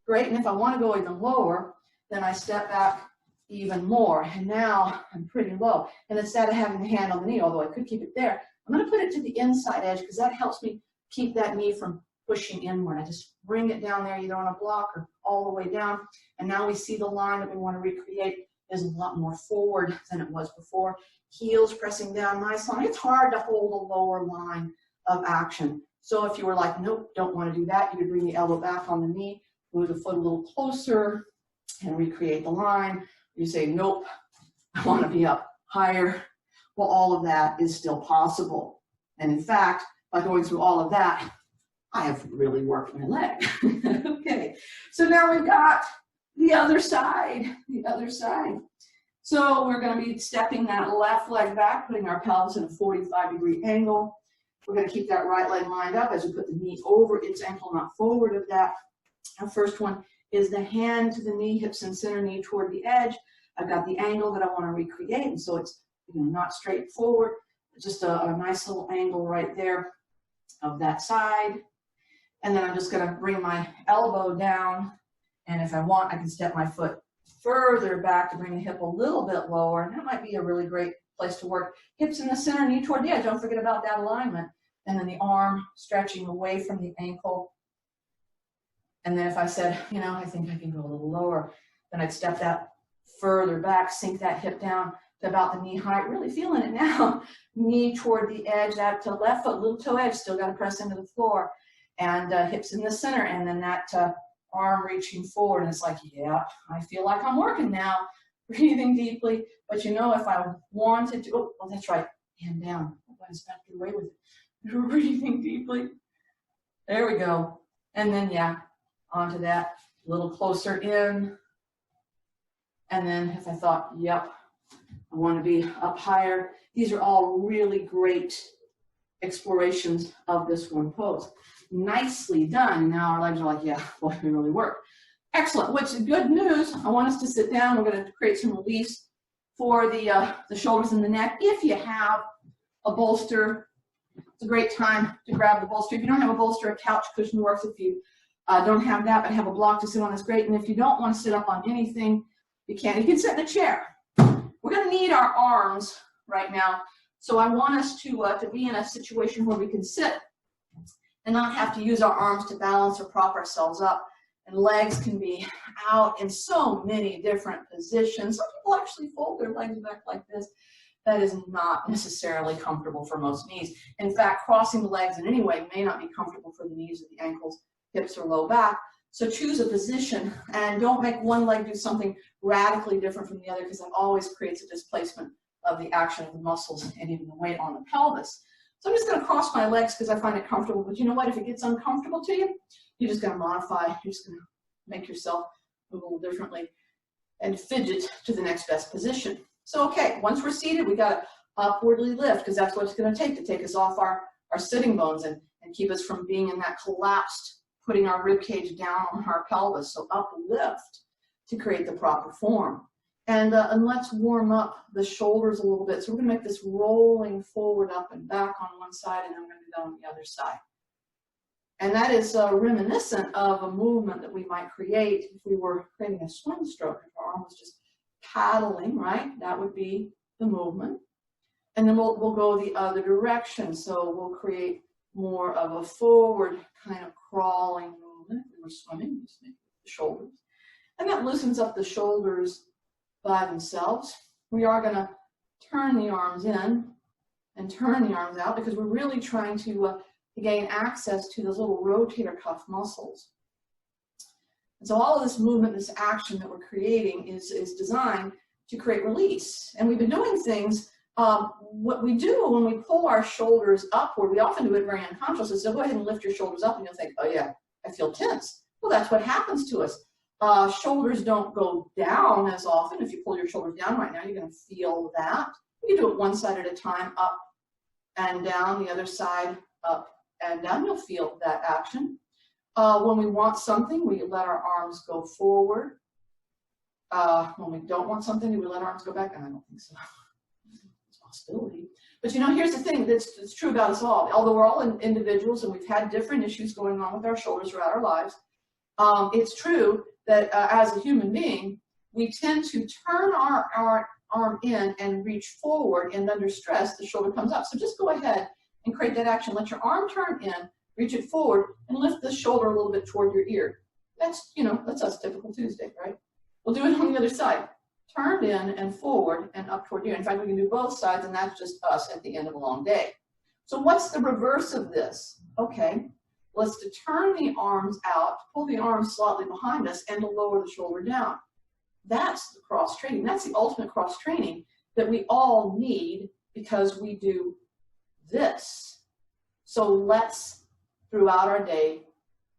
Great, and if I want to go even lower, then I step back even more, and now I'm pretty low. And instead of having the hand on the knee, although I could keep it there, I'm going to put it to the inside edge, because that helps me keep that knee from pushing inward. I just bring it down there, either on a block or all the way down. And now we see the line that we want to recreate is a lot more forward than it was before. Heels pressing down nice line. It's hard to hold a lower line of action. So if you were like, nope, don't want to do that, you could bring the elbow back on the knee, move the foot a little closer, and recreate the line. You say, nope, I want to be up higher. Well, all of that is still possible. And in fact, by going through all of that, I have really worked my leg. Okay, so now we've got the other side, So we're going to be stepping that left leg back, putting our pelvis in a 45-degree angle. We're going to keep that right leg lined up as we put the knee over its ankle, not forward of that. Our first one is the hand to the knee, hips in center, knee toward the edge. I've got the angle that I want to recreate, and so it's not straight forward, just a nice little angle right there of that side. And then I'm just going to bring my elbow down. And if I want, I can step my foot further back to bring the hip a little bit lower. And that might be a really great place to work. Hips in the center, knee toward the edge. Don't forget about that alignment. And then the arm stretching away from the ankle. And then if I said, you know, I think I can go a little lower, then I'd step that further back, sink that hip down to about the knee height. Really feeling it now. Knee toward the edge, that to left foot, little toe edge, still got to press into the floor. And hips in the center, and then that arm reaching forward. And it's like, yeah, I feel like I'm working now. Breathing deeply. But you know, if I wanted to, oh, that's right, hand down. I was back away with it. Breathing deeply. There we go. And then, yeah, onto that, a little closer in. And then if I thought, yep, I want to be up higher. These are all really great explorations of this one pose. Nicely done. Now our legs are like, yeah, boy, we really work. Excellent. Which is good news. I want us to sit down. We're going to create some release for the shoulders and the neck. If you have a bolster, it's a great time to grab the bolster. If you don't have a bolster, a couch cushion works. If you don't have that but have a block to sit on, that's great. And if you don't want to sit up on anything, you can. You can sit in a chair. We're going to need our arms right now. So I want us to be in a situation where we can sit and not have to use our arms to balance or prop ourselves up. And legs can be out in so many different positions. Some people actually fold their legs back like this. That is not necessarily comfortable for most knees. In fact, crossing the legs in any way may not be comfortable for the knees or the ankles, hips, or low back. So choose a position and don't make one leg do something radically different from the other, because that always creates a displacement of the action of the muscles and even the weight on the pelvis. So I'm just going to cross my legs because I find it comfortable. But you know what? If it gets uncomfortable to you, you're just going to modify. You're just going to make yourself move a little differently and fidget to the next best position. So, okay, once we're seated, we got to upwardly lift, because that's what it's going to take us off our sitting bones and keep us from being in that collapsed, putting our rib cage down on our pelvis. So uplift to create the proper form. And let's warm up the shoulders a little bit. So we're going to make this rolling forward, up and back on one side, and I'm going to do that on the other side. And that is reminiscent of a movement that we might create if we were creating a swing stroke. If our arm was just paddling, right? That would be the movement. And then we'll go the other direction. So we'll create more of a forward kind of crawling movement. If we were swimming, just make the shoulders. And that loosens up the shoulders by themselves. We are going to turn the arms in and turn the arms out, because we're really trying to gain access to those little rotator cuff muscles. And so all of this movement, this action that we're creating is designed to create release. And we've been doing things, what we do when we pull our shoulders upward, we often do it very unconsciously. So go ahead and lift your shoulders up and you'll think, oh yeah, I feel tense. Well, that's what happens to us. Shoulders don't go down as often. If you pull your shoulders down right now, you're going to feel that. You can do it one side at a time, up and down, the other side, up and down. You'll feel that action. When we want something, we let our arms go forward. When we don't want something, we let our arms go back. And I don't think so. It's a possibility. But you know, here's the thing that's true about us all. Although we're all individuals and we've had different issues going on with our shoulders throughout our lives, it's true that as a human being, we tend to turn our arm in and reach forward, and under stress, the shoulder comes up. So just go ahead and create that action. Let your arm turn in, reach it forward, and lift the shoulder a little bit toward your ear. That's, you know, that's us, typical Tuesday, right? We'll do it on the other side. Turned in and forward and up toward your ear. In fact, we can do both sides, and that's just us at the end of a long day. So what's the reverse of this? Okay, let's to turn the arms out, pull the arms slightly behind us, and to lower the shoulder down. That's the cross training. That's the ultimate cross training that we all need, because we do this. So let's, throughout our day,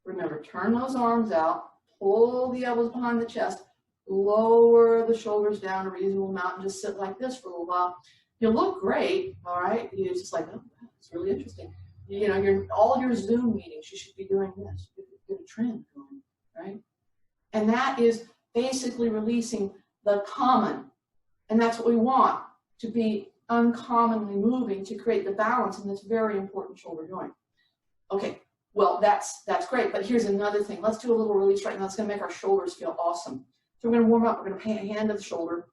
remember, turn those arms out, pull the elbows behind the chest, lower the shoulders down a reasonable amount, and just sit like this for a little while. You'll look great, all right? You're just like, oh, it's really interesting. You know, all your Zoom meetings, you should be doing this. Get a trend going, right? And that is basically releasing the common. And that's what we want, to be uncommonly moving to create the balance in this very important shoulder joint. Okay, Well, that's great, but here's another thing. Let's do a little release right now. It's going to make our shoulders feel awesome. So we're going to warm up. We're going to paint a hand to the shoulder.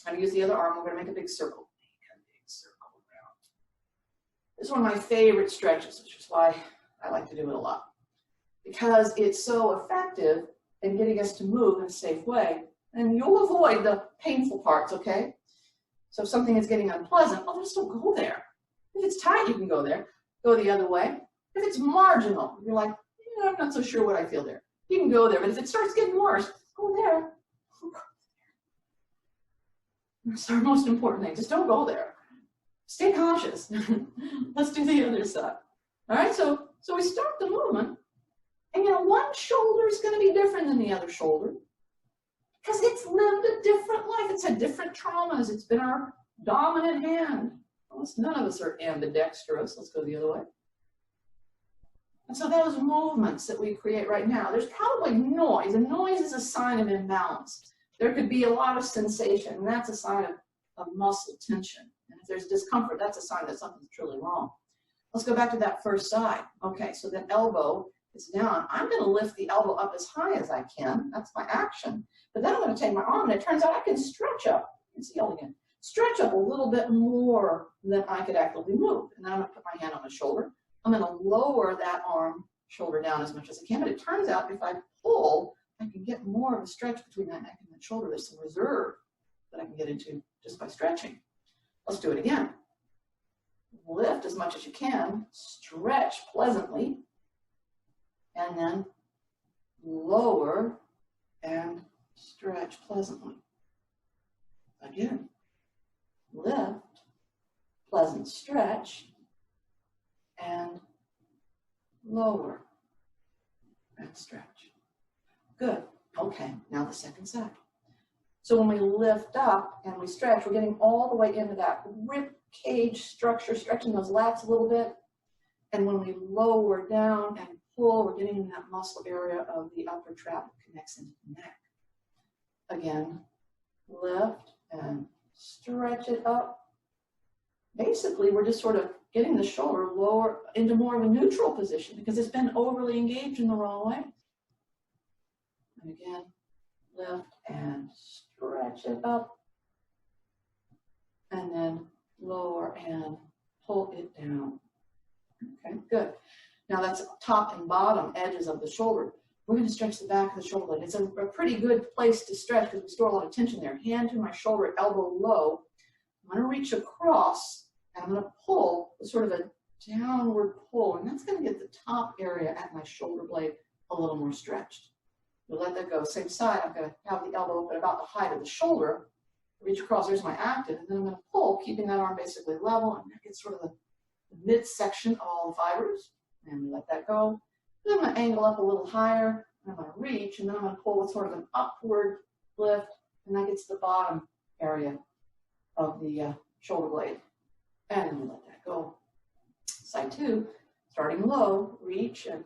I'm going to use the other arm. We're going to make a big circle. Around. This is one of my favorite stretches, which is why I like to do it a lot. Because it's so effective in getting us to move in a safe way. And you'll avoid the painful parts, okay? So if something is getting unpleasant, well, just don't go there. If it's tight, you can go there. Go the other way. If it's marginal, you're like, I'm not so sure what I feel there. You can go there, but if it starts getting worse, go there. That's our most important thing. Just don't go there. Stay cautious. Let's do the other side. All right, so we start the movement, and one shoulder is going to be different than the other shoulder because it's lived a different life. It's had different traumas. It's been our dominant hand. Almost none of us are ambidextrous. Let's go the other way. And so those movements that we create right now, there's probably noise, and noise is a sign of imbalance. There could be a lot of sensation, and that's a sign of muscle tension. And if there's discomfort, that's a sign that something's truly wrong. Let's go back to that first side. Okay, so the elbow is down. I'm going to lift the elbow up as high as I can. That's my action. But then I'm going to take my arm, and it turns out I can stretch up. You can see all again. Stretch up a little bit more than I could actively move. And then I'm going to put my hand on my shoulder. I'm going to lower that arm, shoulder down as much as I can. But it turns out if I pull, I can get more of a stretch between that neck and that shoulder. There's some reserve that I can get into just by stretching. Let's do it again. Lift as much as you can, stretch pleasantly, and then lower and stretch pleasantly. Again, lift, pleasant stretch, and lower and stretch. Good. Okay, now the second side. So when we lift up and we stretch, we're getting all the way into that rib cage structure, stretching those lats a little bit. And when we lower down and pull, we're getting in that muscle area of the upper trap that connects into the neck. Again, lift and stretch it up. Basically, we're just sort of getting the shoulder lower into more of a neutral position because it's been overly engaged in the wrong way. And again, lift and stretch it up. And then lower and pull it down. Okay, good. Now that's top and bottom edges of the shoulder. We're going to stretch the back of the shoulder blade. It's a pretty good place to stretch because we store a lot of tension there. Hand to my shoulder, elbow low. I'm going to reach across and I'm going to pull with sort of a downward pull. And that's going to get the top area at my shoulder blade a little more stretched. We'll let that go. Same side, I'm going to have the elbow up at about the height of the shoulder. Reach across, there's my active, and then I'm going to pull, keeping that arm basically level, and that gets sort of the midsection of all the fibers. And we let that go. Then I'm going to angle up a little higher, and I'm going to reach, and then I'm going to pull with sort of an upward lift, and that gets the bottom area of the shoulder blade. And then we let that go. Side two, starting low, reach and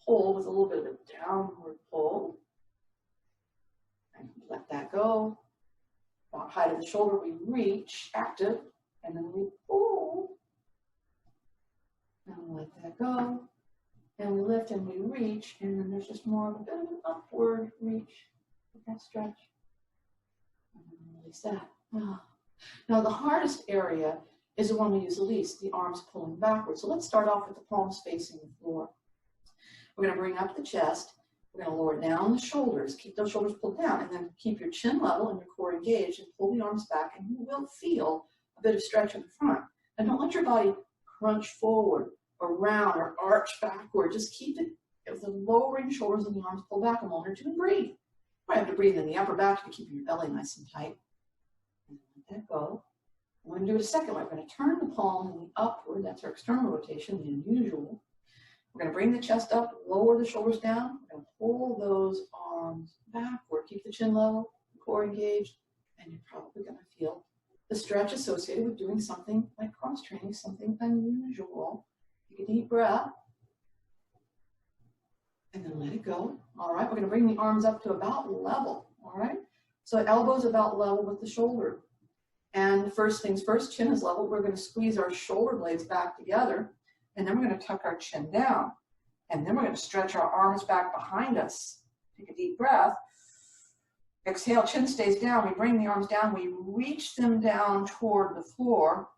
pull with a little bit of a downward pull. And let that go. About height of the shoulder, we reach, active, and then we pull. And we let that go. And we lift and we reach, and then there's just more of a bit of an upward reach with that stretch. And then release that. Now the hardest area is the one we use the least, the arms pulling backwards. So let's start off with the palms facing the floor. We're going to bring up the chest. We're going to lower down the shoulders. Keep those shoulders pulled down, and then keep your chin level and your core engaged, and pull the arms back, and you will feel a bit of stretch in the front. And don't let your body crunch forward or round or arch backward. Just keep it with the lowering shoulders and the arms pulled back a moment or two and breathe. You might have to breathe in the upper back to keep your belly nice and tight. And let that go. We're going to do it a second way. We're going to turn the palm in the upward. That's our external rotation, the unusual. We're going to bring the chest up, lower the shoulders down. We're going to pull those arms backward. Keep the chin level, the core engaged, and you're probably going to feel the stretch associated with doing something like cross-training, something unusual. Take a deep breath, and then let it go. All right, we're going to bring the arms up to about level. All right, so elbows about level with the shoulder. And first things first, chin is level. We're going to squeeze our shoulder blades back together. And then we're going to tuck our chin down. And then we're going to stretch our arms back behind us. Take a deep breath. Exhale, chin stays down. We bring the arms down. We reach them down toward the floor.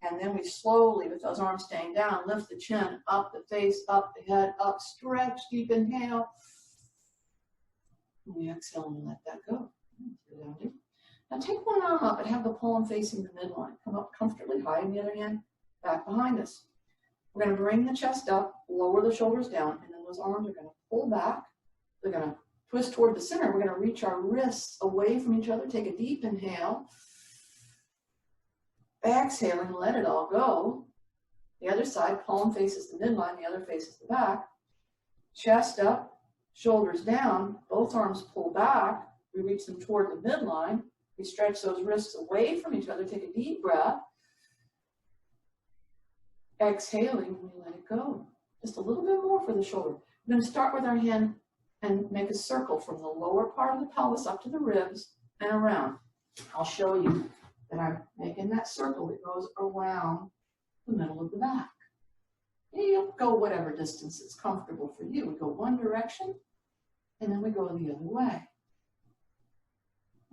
And then we slowly, with those arms staying down, lift the chin, up the face, up the head, up, stretch, deep inhale. And we exhale and let that go. Now take one arm up and have the palm facing the midline. Come up comfortably high, and the other hand back behind us. We're going to bring the chest up, lower the shoulders down, and then those arms are going to pull back. They're going to twist toward the center. We're going to reach our wrists away from each other. Take a deep inhale. Exhale and let it all go. The other side, palm faces the midline, the other faces the back. Chest up, shoulders down, both arms pull back. We reach them toward the midline. We stretch those wrists away from each other. Take a deep breath. Exhaling, we let it go. Just a little bit more for the shoulder. We're going to start with our hand and make a circle from the lower part of the pelvis up to the ribs and around. I'll show you that I'm making that circle that goes around the middle of the back. You'll go whatever distance is comfortable for you. We go one direction, and then we go the other way.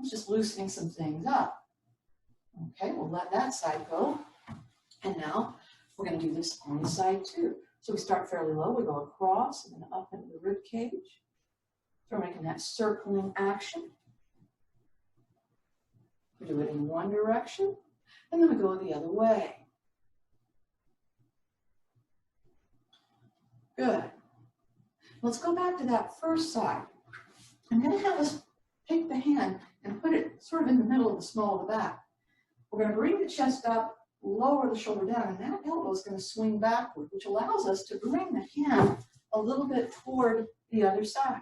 It's just loosening some things up. Okay, we'll let that side go. And now we're going to do this on the side too. So we start fairly low. We go across and then up into the rib cage. So we're making that circling action. We do it in one direction, and then we go the other way. Good. Let's go back to that first side. I'm going to have us take the hand and put it sort of in the middle of the small of the back. We're going to bring the chest up, lower the shoulder down, and that elbow is going to swing backward, which allows us to bring the hand a little bit toward the other side.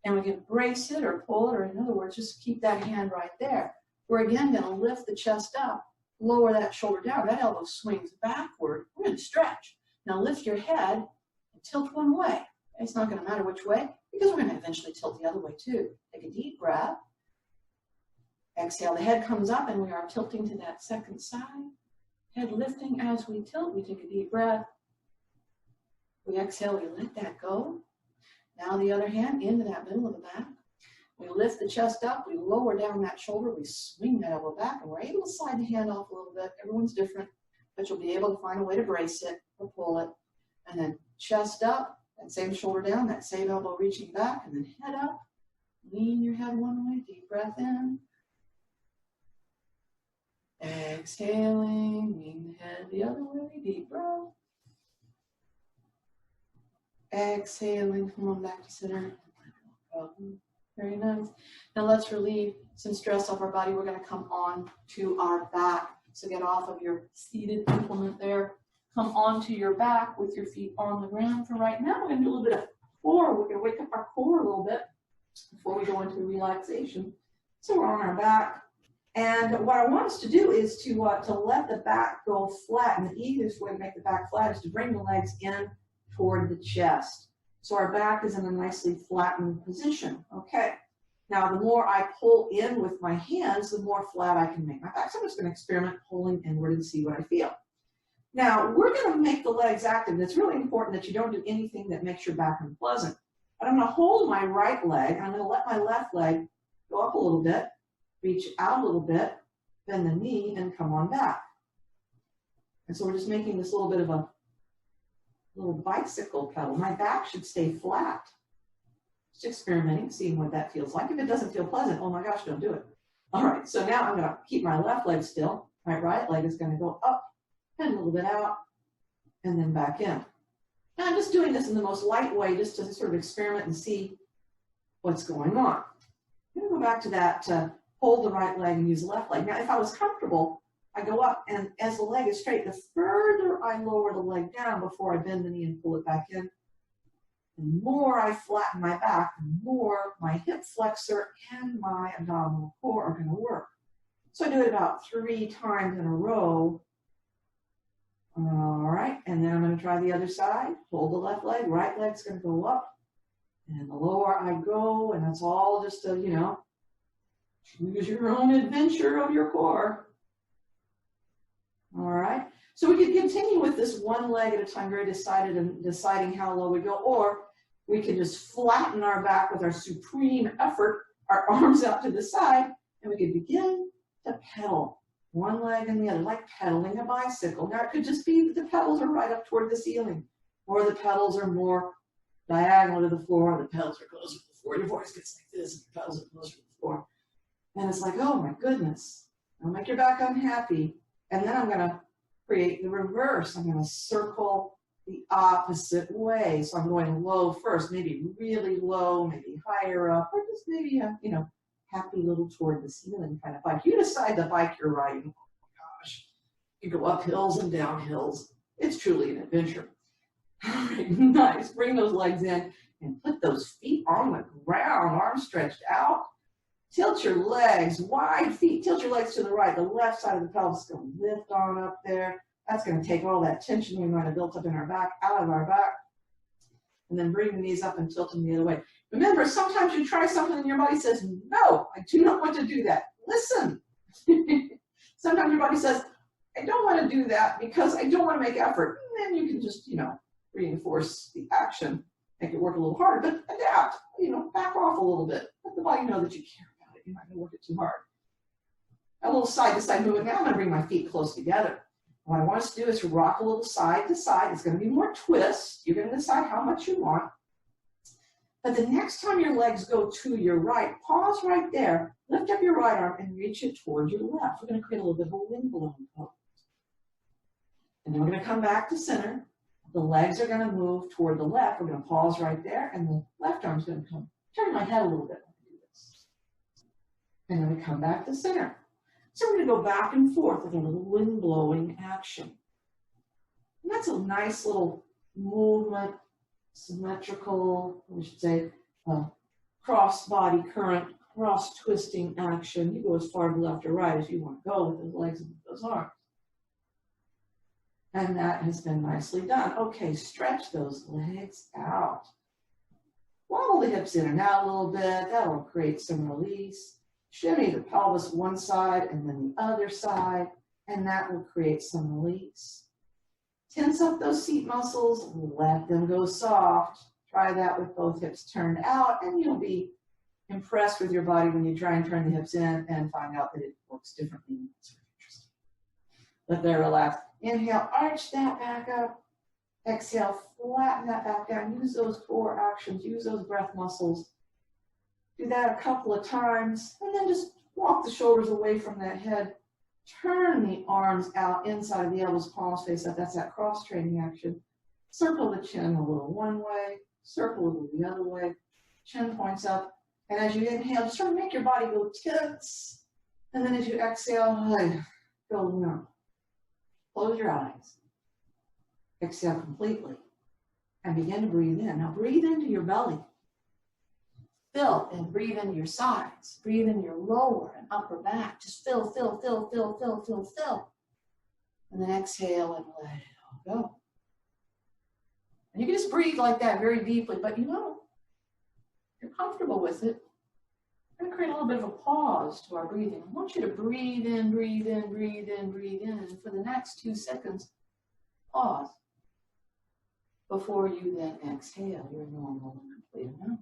And we can brace it or pull it, or in other words, just keep that hand right there. We're again going to lift the chest up, lower that shoulder down. That elbow swings backward. We're going to stretch. Now lift your head and tilt one way. It's not going to matter which way, because we're going to eventually tilt the other way too. Take a deep breath. Exhale, the head comes up and we are tilting to that second side. Head lifting as we tilt. We take a deep breath. We exhale, we let that go. Now the other hand into that middle of the back. We lift the chest up, we lower down that shoulder, we swing that elbow back, and we're able to slide the hand off a little bit. Everyone's different, but you'll be able to find a way to brace it or pull it. And then chest up, that same shoulder down, that same elbow reaching back, and then head up. Lean your head one way, deep breath in. Exhaling, lean the head the other way, deep breath. Exhaling, come on back to center. Very nice. Now let's relieve some stress off our body. We're going to come on to our back. So get off of your seated implement there. Come onto your back with your feet on the ground for right now. We're going to do a little bit of core. We're going to wake up our core a little bit before we go into relaxation. So we're on our back. And what I want us to do is to let the back go flat. And the easiest way to make the back flat is to bring the legs in toward the chest. So our back is in a nicely flattened position. Okay. Now, the more I pull in with my hands, the more flat I can make my back. So I'm just going to experiment pulling inward and see what I feel. Now, we're going to make the legs active. It's really important that you don't do anything that makes your back unpleasant. But I'm going to hold my right leg, and I'm going to let my left leg go up a little bit, reach out a little bit, bend the knee, and come on back. And so we're just making this little bit of a little bicycle pedal. My back should stay flat. Just experimenting, seeing what that feels like. If it doesn't feel pleasant, oh my gosh, don't do it. All right, so now I'm going to keep my left leg still. My right leg is going to go up and a little bit out and then back in. Now I'm just doing this in the most light way just to sort of experiment and see what's going on. I'm going to go back to that hold the right leg and use the left leg. Now if I was comfortable, I go up, and as the leg is straight, the further I lower the leg down before I bend the knee and pull it back in, the more I flatten my back, the more my hip flexor and my abdominal core are going to work. So I do it about 3 times in a row. All right, and then I'm going to try the other side. Hold the left leg, right leg's going to go up, and the lower I go, and it's all just a, choose your own adventure of your core. All right, So we could continue with this one leg at a time, very decided and deciding how low we go, or we can just flatten our back with our supreme effort, our arms out to the side, and we could begin to pedal one leg and the other, like pedaling a bicycle. Now it could just be that the pedals are right up toward the ceiling, or the pedals are more diagonal to the floor, or the pedals are closer to the floor. Your voice gets like this, and the pedals are closer to the floor. And it's like, oh my goodness, I'll make your back unhappy. And then I'm gonna create the reverse. I'm gonna circle the opposite way. So I'm going low first, maybe really low, maybe higher up, or just maybe a, happy little toward the ceiling kind of bike. You decide the bike you're riding. Oh my gosh. You go up hills and down hills. It's truly an adventure. All right, nice. Bring those legs in and put those feet on the ground, arms stretched out. Tilt your legs, wide feet. Tilt your legs to the right. The left side of the pelvis is going to lift on up there. That's going to take all that tension we might have built up in our back out of our back. And then bring the knees up and tilt them the other way. Remember, sometimes you try something and your body says, no, I do not want to do that. Listen. Sometimes your body says, I don't want to do that because I don't want to make effort. And then you can just, reinforce the action, make it work a little harder, but adapt, back off a little bit. Let the body know that you care about it. You're not going to work it too hard. A little side-to-side movement. Now I'm going to bring my feet close together. What I want us to do is to rock a little side to side. It's going to be more twists. You're going to decide how much you want. But the next time your legs go to your right, pause right there, lift up your right arm and reach it toward your left. We're going to create a little bit of a wind blowing pose. And then we're going to come back to center. The legs are going to move toward the left. We're going to pause right there, and the left arm's going to come. Turn my head a little bit when I do this. And then we come back to center. So we're going to go back and forth with a little wind blowing action. And that's a nice little movement, symmetrical, we should say, cross body current, cross twisting action. You go as far to the left or right as you want to go with those legs and those arms. And that has been nicely done. Okay, stretch those legs out. Wobble the hips in and out a little bit. That'll create some release. Shimmy the pelvis one side and then the other side, and that will create some release. Tense up those seat muscles, let them go soft. Try that with both hips turned out, and you'll be impressed with your body when you try and turn the hips in and find out that it works differently. It's very interesting. Let that relax. Inhale, arch that back up. Exhale, flatten that back down. Use those core actions, use those breath muscles. Do that a couple of times, and then just walk the shoulders away from that head. Turn the arms out inside of the elbows, palms face up. That's that cross-training action. Circle the chin a little one way, circle a little the other way. Chin points up. And as you inhale, just sort of make your body go tense. And then as you exhale, go limp. Close your eyes. Exhale completely. And begin to breathe in. Now breathe into your belly. Fill and breathe into your sides. Breathe in your lower and upper back. Just fill, fill, fill, fill, fill, fill, fill. And then exhale and let it all go. And you can just breathe like that very deeply, but if you're comfortable with it, we're going to create a little bit of a pause to our breathing. I want you to breathe in, breathe in, breathe in, breathe in. And for the next 2 seconds, pause before you then exhale your normal and complete amount.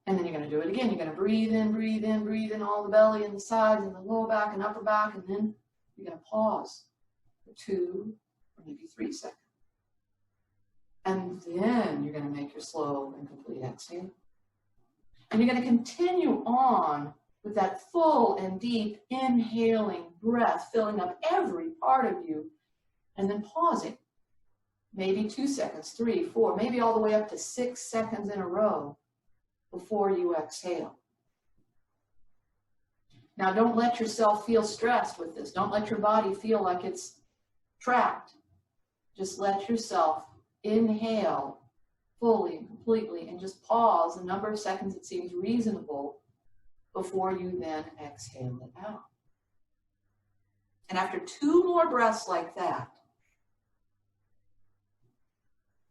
And then you're going to do it again. You're going to breathe in all the belly and the sides and the lower back and upper back. And then you're going to pause for 2 or maybe 3 seconds. And then you're going to make your slow and complete exhale. And you're going to continue on with that full and deep inhaling breath, filling up every part of you, and then pausing. Maybe 2 seconds, 3, 4, maybe all the way up to 6 seconds in a row before you exhale. Now, don't let yourself feel stressed with this. Don't let your body feel like it's trapped. Just let yourself inhale fully and completely and just pause the number of seconds it seems reasonable before you then exhale it out. And after 2 more breaths like that,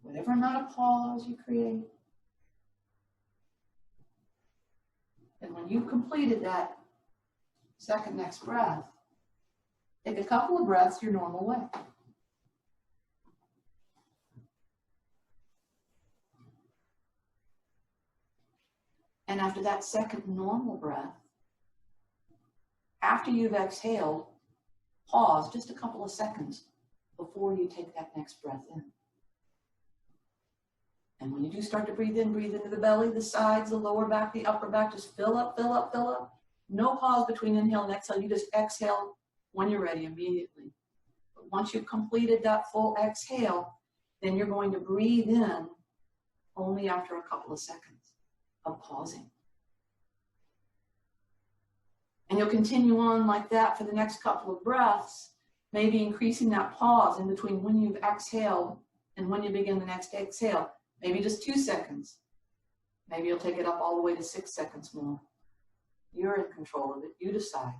whatever amount of pause you create, and when you've completed that next breath, Take a couple of breaths your normal way. And after that second normal breath, after you've exhaled, pause just a couple of seconds before you take that next breath in. And when you do start to breathe in, breathe into the belly, the sides, the lower back, the upper back. Just fill up, fill up, fill up. No pause between inhale and exhale. You just exhale when you're ready immediately. But once you've completed that full exhale, then you're going to breathe in only after a couple of seconds of pausing. And you'll continue on like that for the next couple of breaths, maybe increasing that pause in between when you've exhaled and when you begin the next exhale. Maybe just 2 seconds. Maybe you'll take it up all the way to 6 seconds more. You're in control of it. You decide.